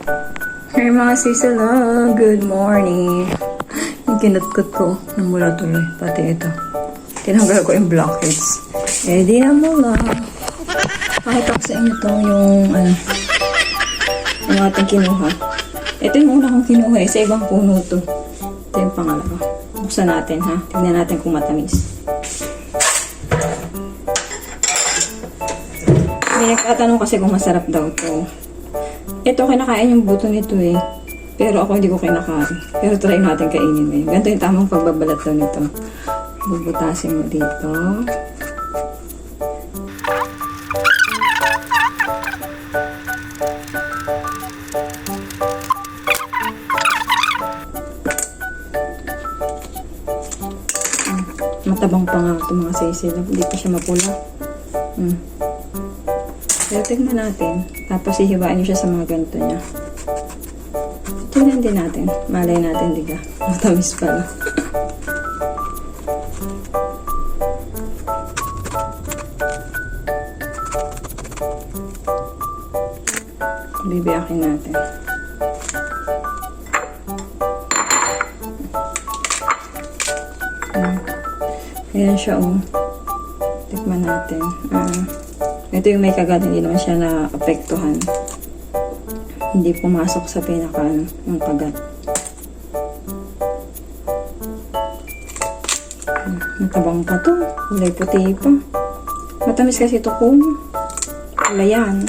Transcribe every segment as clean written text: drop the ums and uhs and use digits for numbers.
Hey mga sisala, good morning. Yung kinutkot ko, namula tuloy. Pati ito. Tinanggal ko yung blackheads. Eh, di namula. Pakita ko sa inyo to yung ating kinuha. Ito yung una kong kinuha sa ibang puno to. Ito yung pangalawa. Buksan natin ha. Tignan natin kung matamis. May nagtatanong kasi kung masarap daw to. Ito, kinakain yung buto nito eh. Pero ako hindi ko kinakain. Pero try natin kainin eh. Ganito yung tamang pagbabalat daw nito. Bubutasin mo dito. Matabang pa nga ito mga sisil. Hindi pa siya mapula. Pero tignan natin. Tapos ihiwain nyo siya sa mga ganito niya. Tignan din natin. Malay natin, diga. Matamis pala. Bibiyakin natin. Ayan siya, oh. Tikman natin. Ito yung may kagat, hindi naman siya na-apektuhan. Hindi pumasok sa pinaka, yung kagat. Matabang pa to. Kulay puti pa. Matamis kasi ito kung yan.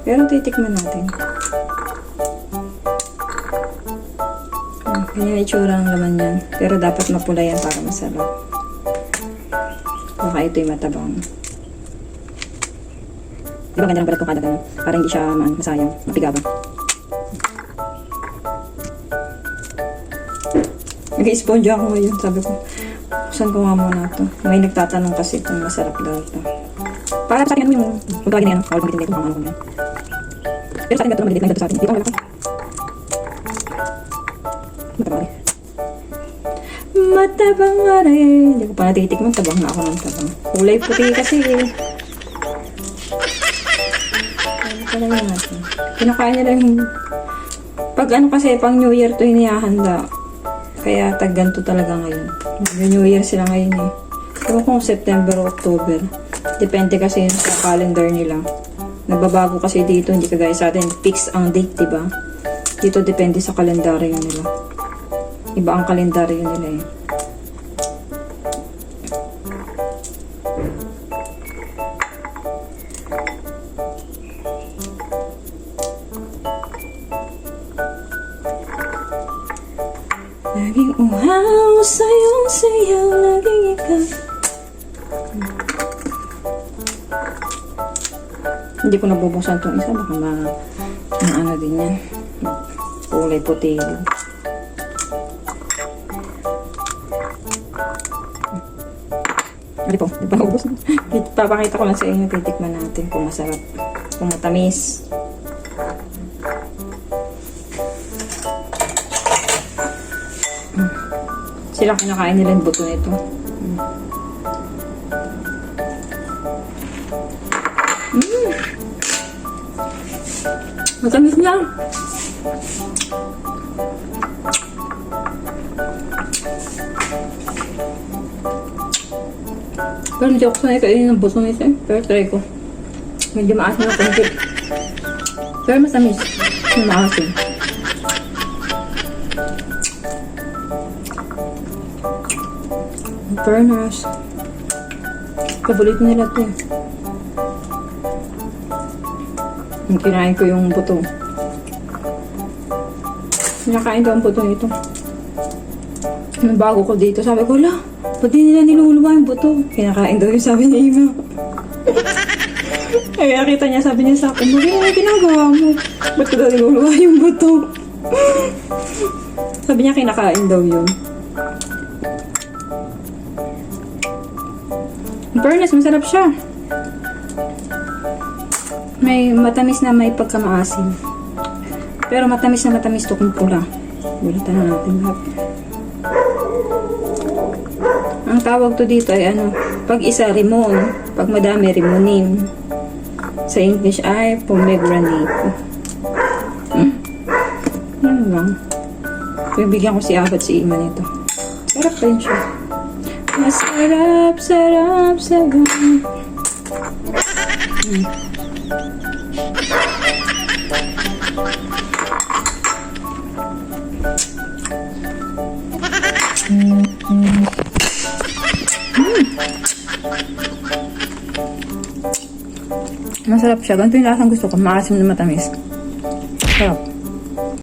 Pero titikman natin. Ganyan itsura ang laman yan. Pero dapat mapula yan para masarap. Baka ito'y matabang. Diba ganda ng balat ko kada gano'n? Para hindi siya masayang. Mapigaban. Nag-i-sponge ako ngayon. Sabi ko, buksan ko nga muna ito. May nagtatanong kasi kung masarap daw ito. Para sa akin yung kung tawagin na yan. Kawal kong dito kung ano ko yan. Pero sa akin ito malilit na ito sa atin. Dito ang lalaki. Matabang rin. Matabang nga rin. Hindi ko pa natitikman. Tabang na ako ng tabang. Kulay puti kasi eh. Ano pala yun natin? Kinakain nila yung... Pag ano kasi, pang New Year to hinihahanda. Kaya tagganto talaga ngayon. New Year sila ngayon eh. Pero kung September o October. Depende kasi yun sa calendar nila. Nagbabago kasi dito. Hindi kagaya sa atin. Fix ang date, diba? Dito depende sa kalendaryo nila. Iba ang kalendaryo nila eh. Laging uhaw sa iyong sayaw, laging ikaw. Hindi ko nabubuksan itong isa, baka ano din yan. Kulay puti. Hindi po, di ba ubos? Papakita ko lang sa inyo, titikman natin kung masarap, kung matamis. Sila kinakain nila yung buto nito. Matamis niya. Pero hindi ako sanay kainin ng buto nito eh. Pero try ko. Medyo maasin na konti. Pero matamis. Yung maasin. Fairness. Paborito nila ito eh. Yung kinain ko yung buto. Kinakain ko ang buto nito. Nung bago ko dito, sabi ko, la, ba't di nila niluluwa yung buto? Kinakain daw yung sabi niya iba. Kaya nakita niya, sabi niya sa akin, bakit ginagawa mo? Ba't ko daw niluluwa yung buto? Sabi niya, kinakain daw yun. In fairness, masarap siya. May matamis na may pagkamaasim. Pero matamis na matamis to kung pula. Bulitan na natin lahat. Ang tawag to dito ay ano, pag isa rimon, pag madami rimonin. Sa English ay pomegranate. Ano lang. Bibigyan ko si Abad si Ima nito. Sarap pa yun siya. Masarap, sarap, sarap. Masarap siya. Ganito yung lasang gusto ko. Maasim na matamis. Sarap.